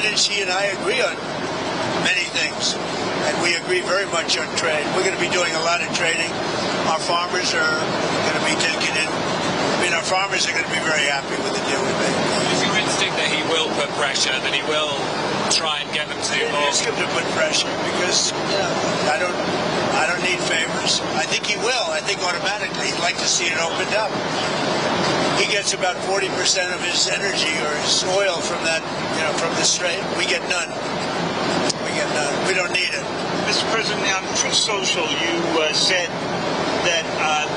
President Xi and I agree on many things, and we agree very much on trade. We're going to be doing a lot of trading. Our farmers are going to be taking in. I mean, our farmers are going to be very happy with the deal we made. Is your instinct that he will put pressure, that he will try and get them to ask him to put pressure, because I don't need favors. I think he will. I think automatically he'd like to see it opened up. He gets about 40% of his energy or his oil from that, from the strait. We get none. We don't need it. Mr. President, on Truth Social, you said that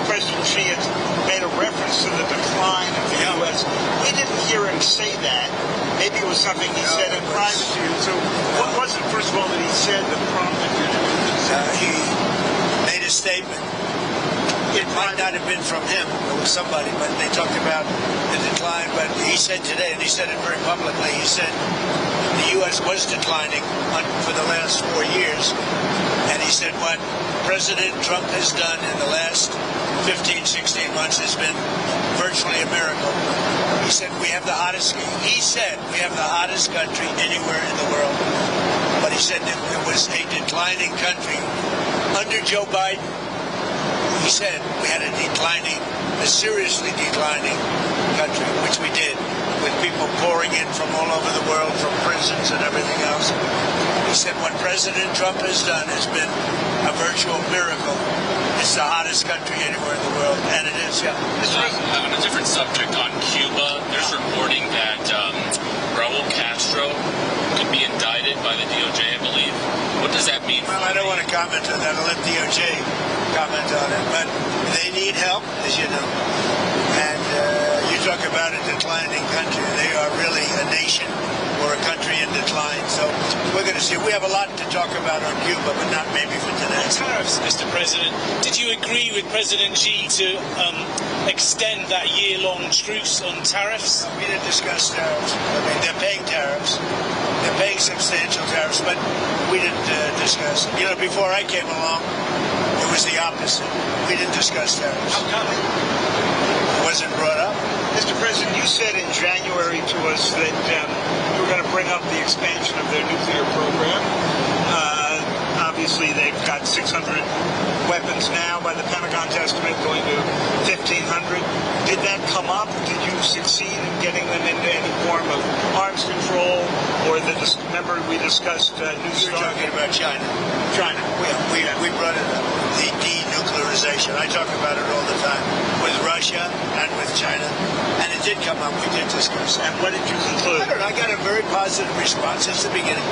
President Xi had made a reference to the decline of the U.S. We didn't hear him say that. Maybe it was something he said in private to you. So what was it, first of all, that he said that prompted you to do this? He made a statement. It might not have been from him. It was somebody, but they talked about the decline. But he said today, and he said it very publicly, he said the U.S. was declining for the last 4 years. And he said what President Trump has done in the last 15, 16 months has been virtually a miracle. He said we have the hottest country anywhere in the world. But he said that it was a declining country under Joe Biden. He said we had a seriously declining country, which we did, with people pouring in from all over the world, from prisons and everything else. He said what President Trump has done has been a virtual miracle. It's the hottest country anywhere in the world, and it is, On a different subject, on Cuba, there's reporting that Raul Castro could be indicted by the DOJ, I believe. What does that mean? Well, I don't want to comment on that. I'll let DOJ comment on it. But they need help, as you know. And you talk about a declining country. They are really a nation or a country in decline. So we're going to see. We have a lot to talk about on Cuba, but not maybe for today. Tariffs, Mr. President. Did you agree with President Xi to extend that year-long truce on tariffs? We didn't discuss tariffs. I mean, they're paying tariffs. They're paying substantial tariffs, but we didn't discuss it. Before I came along, it was the opposite. We didn't discuss tariffs. How come? It wasn't brought up. Mr. President, you said in January to us that you were going to bring up the expansion of their nuclear program. Obviously, they've got 600 weapons now, by the Pentagon's estimate, going to 1,500. Did that come up? Did you succeed in getting them into any form of arms control? Or remember we discussed New Start? You're talking about China. China. We brought it up, the denuclearization. I talk about it all the time with Russia and with China. And it did come up. We did discuss it. And what did you conclude? I got a very positive response since the beginning.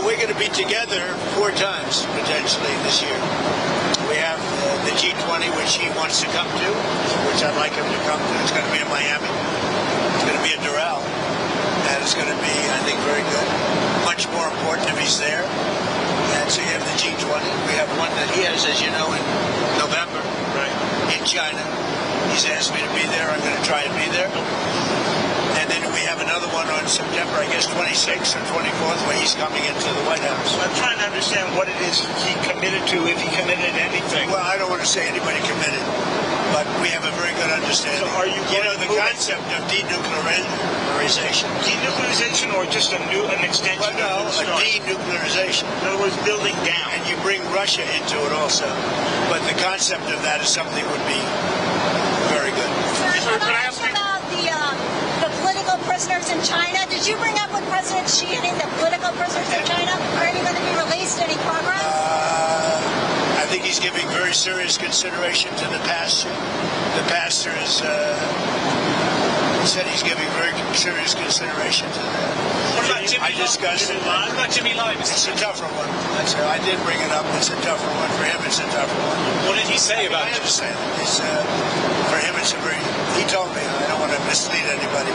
We're going to be together 4 times, potentially, this year. We have the G20, which he wants to come to, which I'd like him to come to. It's going to be in Miami. It's going to be in Doral. And it's going to be, I think, very good. Much more important if he's there. And so you have the G20. We have one that he has, as you know, in November, in China. He's asked me to be there. I'm going to try and be there. And then we have another one on September, I guess, 26th or 24th, where he's coming into the White House. I'm trying to understand what it is he committed to, if he committed anything. Well, I don't want to say anybody committed, but we have a very good understanding. So are you the concept of denuclearization. Denuclearization, or just an extension? Well, no, a denuclearization. In other words, building down. And you bring Russia into it also. But the concept of that is something would be very good. Sir, can I ask you about the political prisoners in China? Did you bring up with President Xi any of the political prisoners in China? Are any going to be released? Any progress? I think he's giving very serious consideration to the pastor. The pastor is, said he's giving very serious consideration to that. What about Jimmy Lai? I discussed it. What about Jimmy Lai? It's a tougher one. I did bring it up. It's a tougher one. For him, it's a tougher one. What did he say about it? I understand it. For him, it's a very... He told me, I don't want to mislead anybody.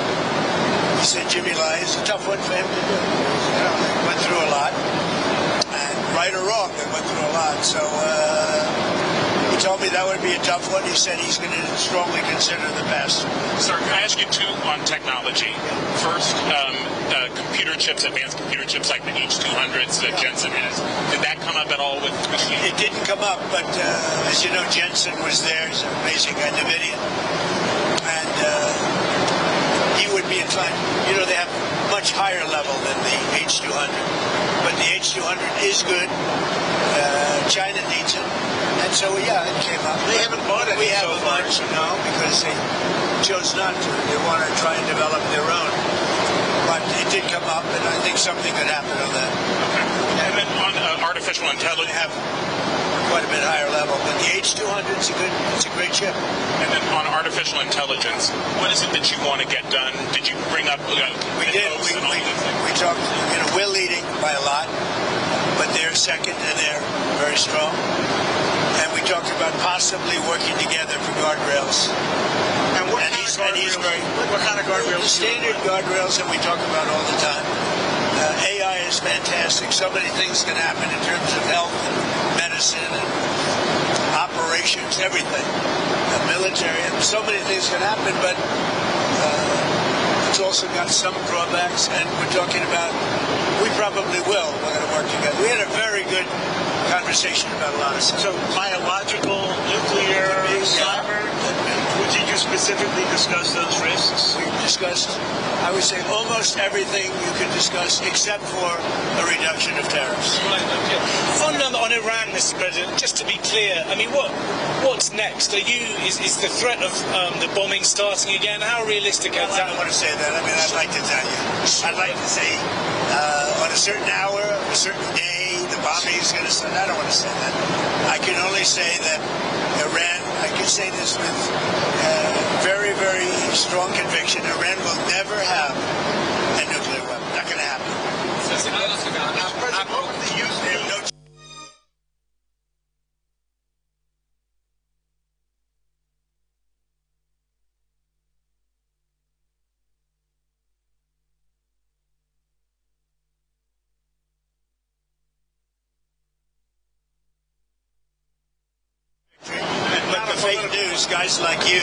He said Jimmy Lai is a tough one for him to do. They went through a lot. And right or wrong, they went through a lot. So he told me that would be a tough one. He said he's going to strongly consider the pastor. Sir, can I ask you 2 on technology? First, computer chips, advanced computer chips like the H200s that Jensen has. Did that come up at all with Xi? It didn't come up, but as you know, Jensen was there. He's an amazing guy, NVIDIA. And he would be inclined. They have much higher level than the H200 is good. China needs it. And so, yeah, it came up. They haven't bought it We so haven't far. much, no, because they chose not to. They want to try and develop their own. But it did come up, and I think something could happen on that. Okay. And then on artificial They intelligence, have quite a bit higher level. But the H200 is a great chip. and then on artificial intelligence, what is it that you want to get done? Did you bring up? We did. We talked. We're leading by a lot, but they're second, and they're very strong. And we talked about possibly working together for guardrails. And what And kind he's of guardrails? What kind of The guardrails? standard guardrails that we talk about all the time. AI is fantastic. So many things can happen in terms of health and medicine and operations, everything. Military, and so many things can happen, but it's also got some drawbacks, and we're talking about, we probably will. We're going to work together. We had a very good conversation about a lot of stuff. So biological, nuclear, cyber. Did you specifically discuss those risks? We discussed, I would say, almost everything you could discuss except for a reduction of tariffs. Right, okay. On Iran, Mr. President, just to be clear, I mean, what's next? Is the threat of the bombing starting again? How realistic is I that? don't want to say that. I mean, I'd like to tell you. I'd like to say on a certain hour, a certain day, the bombing is going to start. I don't want to say that. I can only say that Iran, I can say this with very, very strong conviction, Iran will never have a nuclear weapon. Not going to happen. Can I ask about Admiral? They have no But the fake news, guys like you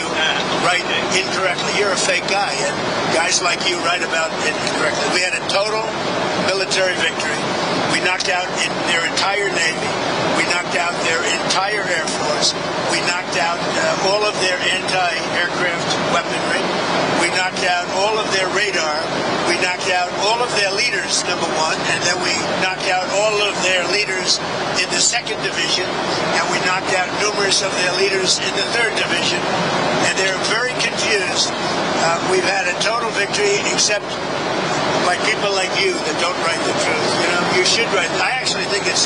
write incorrectly. You're a fake guy, and guys like you write about it incorrectly. We had a total military victory. We knocked out their entire Navy. We knocked out their entire Air Force. We knocked out all of their anti-aircraft weaponry. We knocked out all of their radar. We knocked out all of their leaders, number one, and then we knocked out all of their leaders in the 2nd Division, and we knocked out numerous of their leaders in the 3rd Division, and they're very confused. We've had a total victory, except by people like you that don't write the truth. You should write. I actually think it's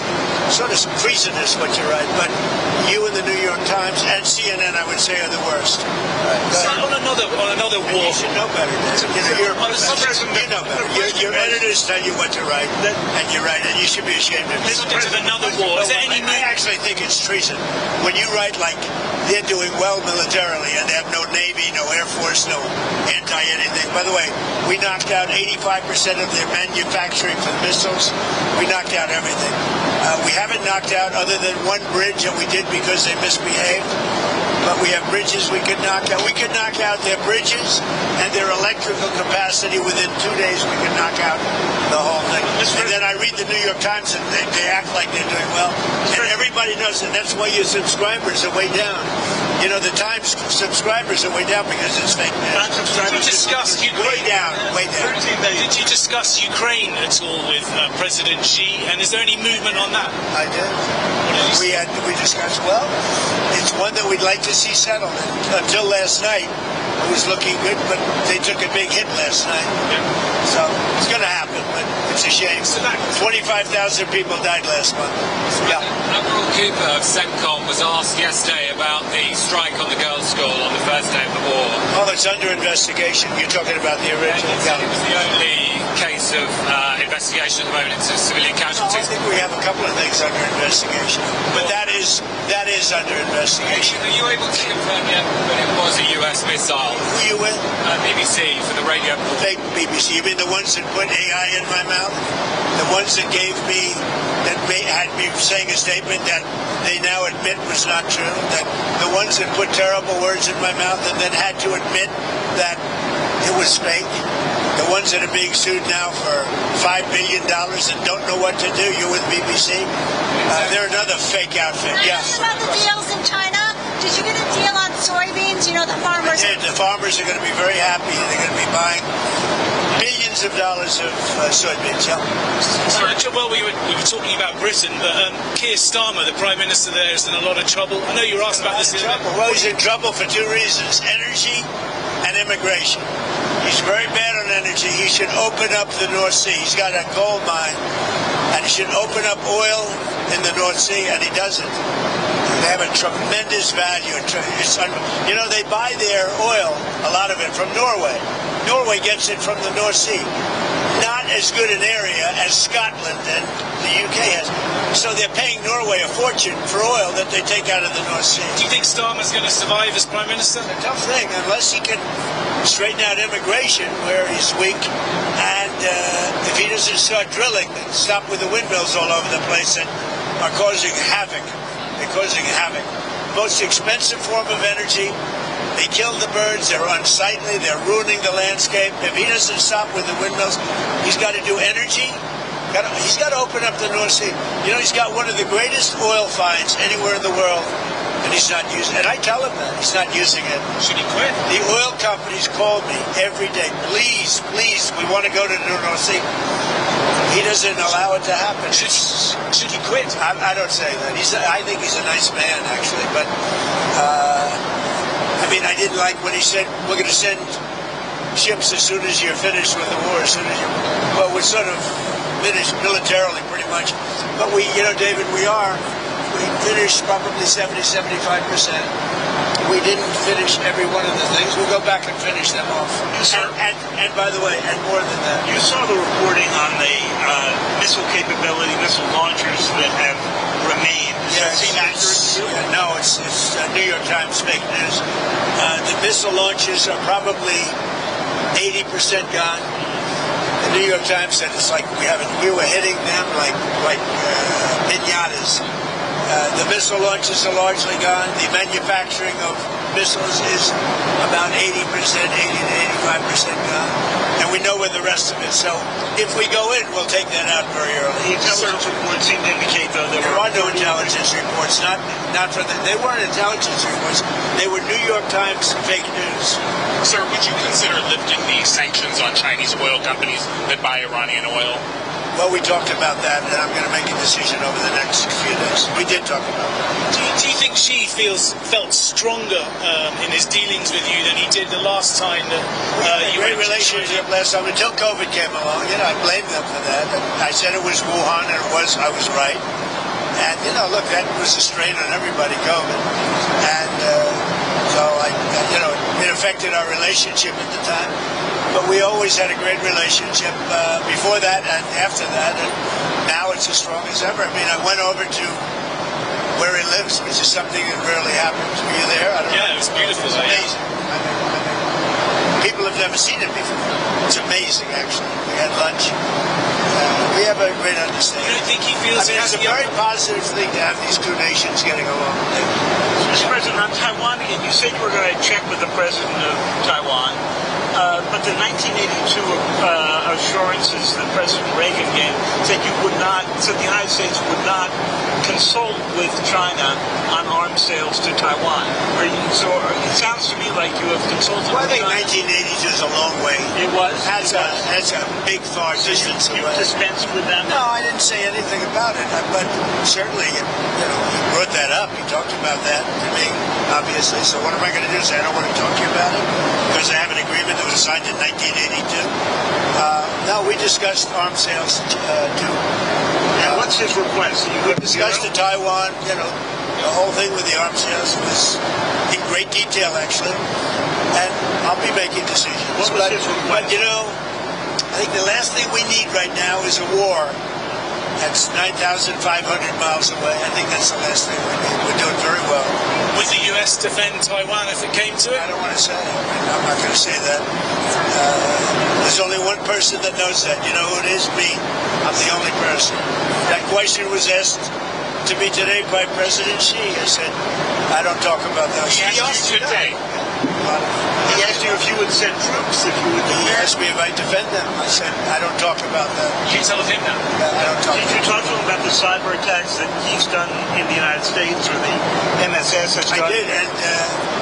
sort of treasonous what you write, but you and the New York Times and CNN, I would say, are the worst. So on another war. You should know better, Dave. You're a On the subject professor. of- You know better. Your editors tell you what to write, and you write it. You should be ashamed of it. Subject of another war. Is there any I actually think it's treason. When you write like they're doing well militarily and they have no Navy, no Air Force, no anti-anything. By the way, we knocked out 85% of their manufacturing for the missiles. We knocked out everything. We haven't knocked out other than one bridge, and we did because they misbehaved. But we have bridges we could knock out. We could knock out their bridges and their electrical capacity within 2 days. We could knock out the whole thing. And then I read the New York Times, and they act like they're doing well. And everybody knows that. That's why your subscribers are way down. The Times subscribers are way down because it's fake news. Did you discuss Way Ukraine? down, way down. Did you discuss Ukraine at all with President Xi? And is there any movement on that? I did. We discussed, well, it's one that we'd like to see settled. Until last night, it was looking good, but they took a big hit last night. So it's going to happen, but it's a shame. 25,000 people died last month. Yeah. Admiral Cooper of CENTCOM was asked yesterday about the strike on the girls' school on the first day of the war. Oh, it's under investigation. You're talking about the original. It was the only case of investigation at the moment into civilian I casualties. think we have a couple of things under investigation, but that is under investigation. Are you able to confirm yet that it was a US missile? Who you with? BBC for the radio. Fake BBC. You mean the ones that put AI in my mouth? The ones that had me saying a statement that they now admit was not true? That the ones that put terrible words in my mouth and then had to admit that it was fake? The ones that are being sued now for $5 billion and don't know what to do? You with BBC? They're another fake outfit. Can I Yeah. ask about the deals in China? Did you get a deal on soybeans? You know, the farmers. The farmers are going to be very happy. They're going to be buying billions of dollars of soybeans. Yeah. Well, we were talking about Britain, but Keir Starmer, the Prime Minister there, is in a lot of trouble. I know you were asked about this. Well, he's in trouble for two reasons: energy and immigration. He's very bad on energy. He should open up the North Sea. He's got a gold mine, and he should open up oil in the North Sea, and he doesn't. They have a tremendous value. You know, they buy their oil, a lot of it, from Norway. Norway gets it from the North Sea. Not as good an area as Scotland and the UK has. So they're paying Norway a fortune for oil that they take out of the North Sea. Do you think Starmer's going to survive as Prime Minister? It's a tough thing, unless he can straighten out immigration where he's weak. And if he doesn't start drilling and stop with the windmills all over the place that are causing havoc. They're causing havoc. Most expensive form of energy. They kill the birds. They're unsightly. They're ruining the landscape. If he doesn't stop with the windmills, he's got to do energy. He's got to open up the North Sea. You know, he's got one of the greatest oil finds anywhere in the world, and he's not using it. And I tell him that. He's not using it. Should he quit? The oil companies call me every day. Please, please, we want to go to the North Sea. He doesn't allow it to happen. Should he quit? I don't say that. I think he's a nice man, actually, but I mean, I didn't like when he said we're going to send ships as soon as you're finished with the war. As soon as you, well, we're sort of finished militarily, pretty much. But we, you know, David, we finished probably 70-75%. We didn't finish every one of the things. We'll go back and finish them off. And by the way, and more than that. You saw the reporting on the missile capability, missile launchers that have remained. Does that seem accurate to you? No, it's New York Times fake news. The missile launches are probably 80% gone. The New York Times said it's like we were hitting them like pinatas. The missile launches are largely gone. The manufacturing of missiles is about 80%, 80 to 85% gone. And we know where the rest of it. So if we go in, we'll take that out very early. The intelligence reports seem to indicate, though, that there are no intelligence reports. Not for they weren't intelligence reports. They were New York Times fake news. Sir, would you consider lifting the sanctions on Chinese oil companies that buy Iranian oil? Well, we talked about that, and I'm going to make a decision over the next few days. We did talk about that. Do you think Xi felt stronger in his dealings with you than he did the last time that you great went to relationship China? last time until COVID came along? You know, I blamed them for that. And I said it was Wuhan, and I was right. And you know, look, that was a strain on everybody, COVID, and so it affected our relationship at the time. But we always had a great relationship before that and after that, and now it's as strong as ever. I mean, I went over to where he lives, which is something that rarely happens. Were you there? I don't know. It was beautiful. It's amazing. People have never seen it before. It's amazing, actually. We had lunch. We have a great understanding. You don't think he feels it's a very positive thing to have these two nations getting along. Mr. President, on Taiwan again, you said you were going to check with the president of Taiwan, but the 1982 assurances that President Reagan gave said the United States would not consult with China on arms sales to Taiwan. So it sounds to me like you have consulted well, I with think China. 1982 is a long way. It was? That's a big, far distance You away. dispensed with them? No, I didn't say anything about it, but certainly, he brought that up. He talked about that to me, obviously. So what am I going to do? Say I don't want to talk to you about it? Because I have an agreement that was signed in 1982? No, we discussed arms sales too. And what's his request? We discussed to Taiwan, the whole thing with the arms sales was in great detail, actually. And I'll be making decisions. What was his request? But, I think the last thing we need right now is a war that's 9,500 miles away. I think that's the last thing we need. We're doing very well. Would the U.S. defend Taiwan if it came to it? I don't want to say it. I'm not going to say that. There's only one person that knows that. You know who it is? Me. I'm the only person. That question was asked to me today by President Xi. I said, I don't talk about that. He asked you today. He asked you if you would send troops, if you would He defend. asked me if I defend them. I said, I don't talk about that. You tell him now. I don't talk Did you talk to him about the the cyber attacks that he's done in the United States or the MSS has done? I did, and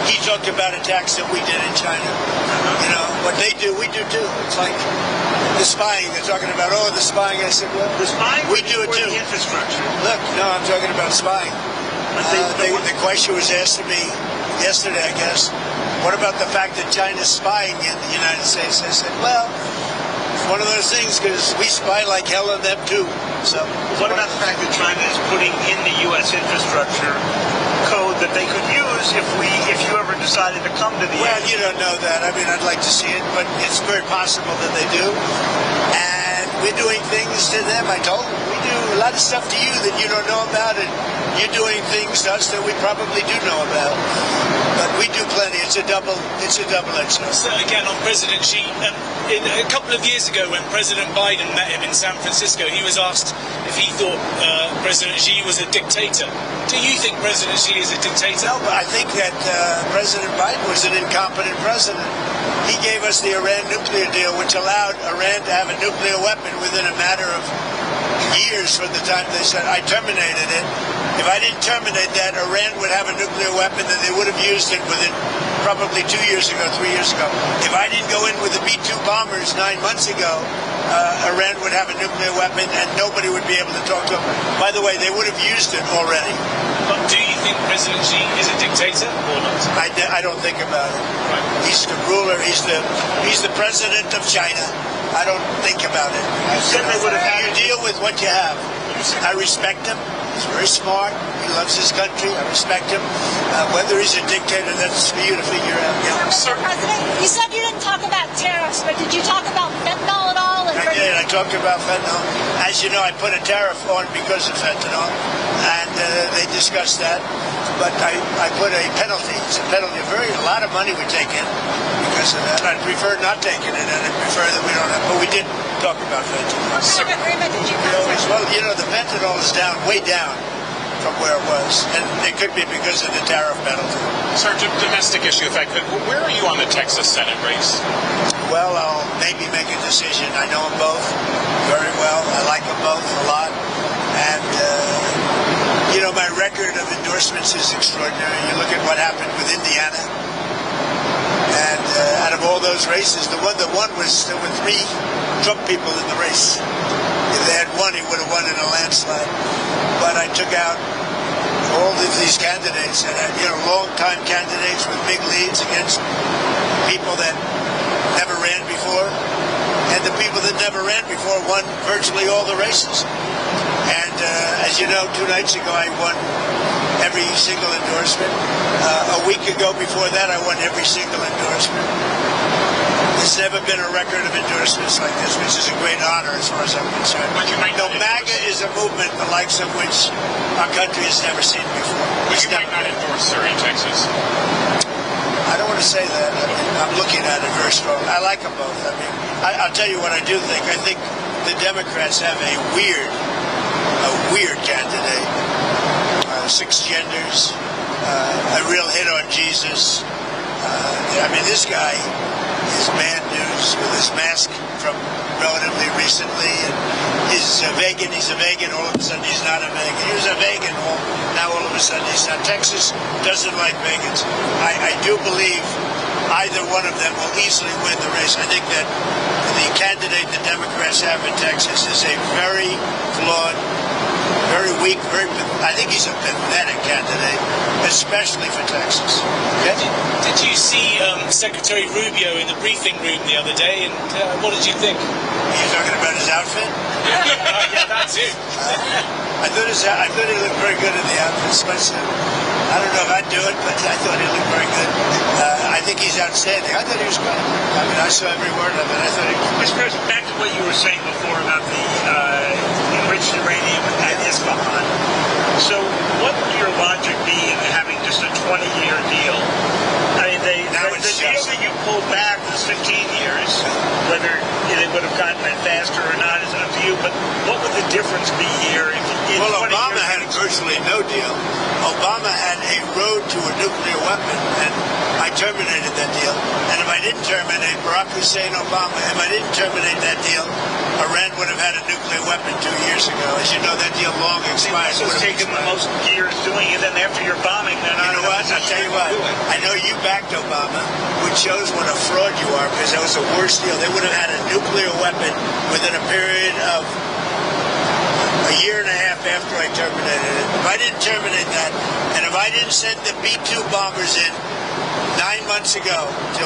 he talked about attacks that we did in China. You know, what they do, we do too. It's like the spying. They're talking about, the spying. I said, well, The spying we do it or too. the infrastructure? Look, no, I'm talking about spying. The question was asked to me yesterday, I guess, what about the fact that China's spying in the United States? I said, well, it's one of those things because we spy like hell on them too. So, What about the fact that China is putting in the U.S. infrastructure code that they could use if you ever decided to come to the well, end? you don't know that. I mean, I'd like to see it, but it's very possible that they do. And we're doing things to them. I told them we do a lot of stuff to you that you don't know about, and you're doing things to us that we probably do know about. But we do plenty. It's a double-edged sword. So again, on President Xi, a couple of years ago when President Biden met him in San Francisco, he was asked if he thought President Xi was a dictator. Do you think President Xi is a dictator? No, but I think that President Biden was an incompetent president. He gave us the Iran nuclear deal, which allowed Iran to have a nuclear weapon within a matter of years from the time they said, I terminated it. If I didn't terminate that, Iran would have a nuclear weapon and they would have used it within probably 2 years ago, 3 years ago. If I didn't go in with the B-2 bombers 9 months ago, Iran would have a nuclear weapon and nobody would be able to talk to them. By the way, they would have used it already. But do you think President Xi is a dictator or not? I don't think about it. He's the ruler. He's the president of China. I don't think about it. said they would have had You deal with what you have. I respect him. He's very smart. He loves his country. I respect him. Whether he's a dictator, that's for you to figure out. Yeah. Mr. President, you said you didn't talk about tariffs, but did you talk about fentanyl at all? I did. I talked about fentanyl. As you know, I put a tariff on because of fentanyl, and they discussed that. But I put a penalty. It's a penalty. A lot of money we take in because of that. I'd prefer not taking it, and I'd prefer that we don't have. But we did talk about fentanyl. What kind of agreement did you come to? Well, you know, the fentanyl is down, way down from where it was, and it could be because of the tariff penalty. Sir, domestic issue, if I could. Where are you on the Texas Senate race? Well, I'll maybe make a decision. I know them both very well. I like them both a lot. And, you know, my record of endorsements is extraordinary. You look at what happened with Indiana. And out of all those races, the one that won was there were 3 Trump people in the race. If they had won, he would have won in a landslide. But I took out all of these candidates, and you know, long-time candidates with big leads against people that never ran before, and the people that never ran before won virtually all the races. And as you know, 2 nights ago I won every single endorsement. A week ago before that I won every single endorsement. There's never been a record of endorsements like this, which is a great honor as far as I'm concerned. But you might No, not MAGA is a movement the likes of which our country has never seen before. But It's you might never- not endorse, sir, in Texas. I don't want to say that. I mean, I'm looking at it very strong. I like them both. I mean, I'll tell you what I do think. I think the Democrats have a weird candidate. 6 genders, a real hit on Jesus. I mean, this guy is bad news with his mask from relatively recently, and he's a vegan. All of a sudden, he's not a vegan. He was a vegan. Now, all of a sudden, he's not. Texas doesn't like vegans. I do believe either one of them will easily win the race. I think that the candidate the Democrats have in Texas is a very flawed, very weak, I think he's a pathetic candidate, especially for Texas. Okay? Did you see Secretary Rubio in the briefing room the other day, and what did you think? Are you talking about his outfit? Yeah, that's it. I thought he looked very good in the outfit. I don't know if I'd do it, but I thought he looked very good. I think he's outstanding. I thought he was great. I mean, I saw every word of it. I thought he was Mr. President, back to what you were saying before about the enriched uranium at Isfahan. So what would your logic be in having just a 20-year deal? I mean, the deal that you pulled back was 15 years. Whether it would have gotten it faster or not is up to you. you, but what would the difference be here if in Well, 20 Obama years- had virtually no deal. Obama had a road to a nuclear weapon, and I terminated that deal. And if I didn't terminate Barack Hussein Obama, if I didn't terminate that deal, Iran would have had a nuclear weapon 2 years ago. As you know, that deal long expired. It's taken the most years doing it, and after your bombing, they're not. You know what? I'll tell you what. I know you backed Obama, which shows what a fraud you are, because that was the worst deal. They would have had a nuclear weapon within a period of a year and a half after I terminated it. If I didn't terminate that, and if I didn't send the B-2 bombers in 9 months ago to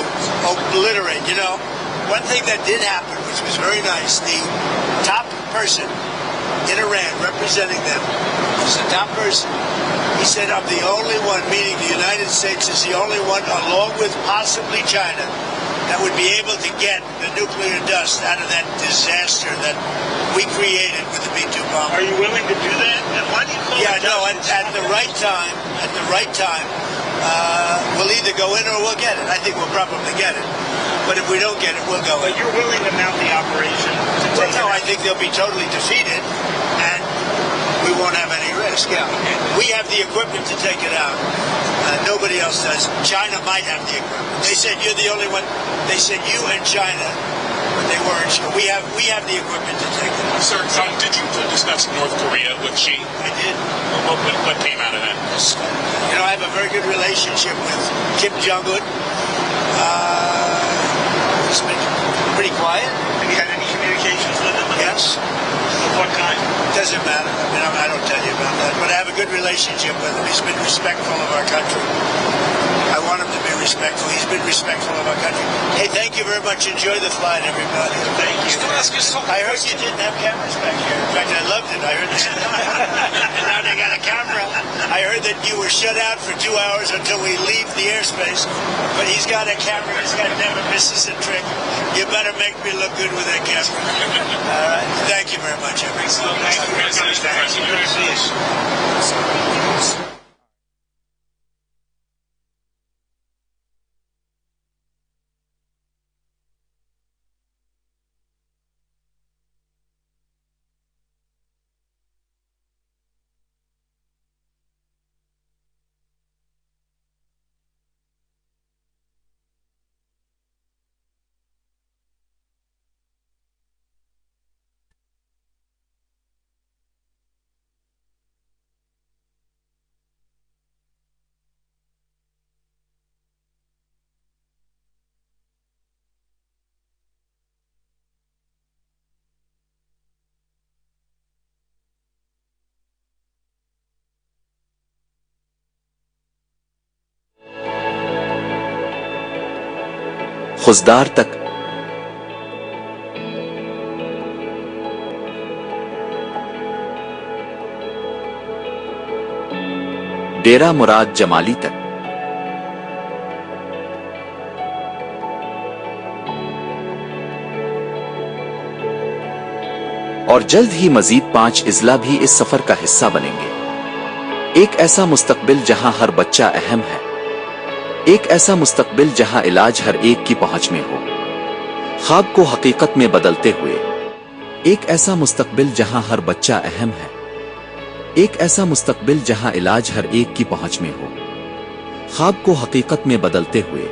obliterate, you know, one thing that did happen, which was very nice, the top person in Iran representing them was the top person. He said, I'm the only one, meaning the United States is the only one, along with possibly China, that would be able to get the nuclear dust out of that disaster that we created with the B-2 bomber. Are you willing to do that? And why do you call Yeah, it no, dust? at the right time, we'll either go in or we'll get it. I think we'll probably get it. But if we don't get it, we'll go in. But you're willing to mount the operation to Well, take no, it I think they'll be totally defeated, and we won't have any risk. Yeah. We have the equipment to take it out. Nobody else does. China might have the equipment. They said you're the only one. They said you and China, but they weren't sure. We have the equipment to take it out. Sir, did you discuss North Korea with Xi? I did. What came out of that? You know, I have a very good relationship with Kim Jong-un. He's been pretty quiet. Have you had any communications with him? Yes. Of what kind? Doesn't matter. I mean, I don't tell you about that. But I have a good relationship with him. He's been respectful of our country. I want him to be respectful. He's been respectful of our country. Hey, thank you very much. Enjoy the flight, everybody. Thank you. Can I ask you something? I heard you didn't have cameras back here. In fact, I loved it. I heard that. And now they got a camera. I heard that you were shut out for 2 hours until we leave the airspace. But he's got a camera. He's got never misses a trick. You better make me look good with that camera. All right. Thank you very much, everybody. Thank you for coming back. Good to see you. Khuzdar तक डेरा मुराद जमाली तक और जल्द ही मजीद 5 इजला भी इस सफर का हिस्सा बनेंगे। एक ऐसा मुस्तकबिल जहां हर बच्चा अहम है, एक ऐसा मुस्तकबिल जहां इलाज हर एक की पहुंच में हो, ख्वाब को हकीकत में बदलते हुए। एक ऐसा मुस्तकबिल जहां हर बच्चा अहम है, एक ऐसा मुस्तकबिल जहां इलाज हर एक की पहुंच में हो, ख्वाब को हकीकत में बदलते हुए।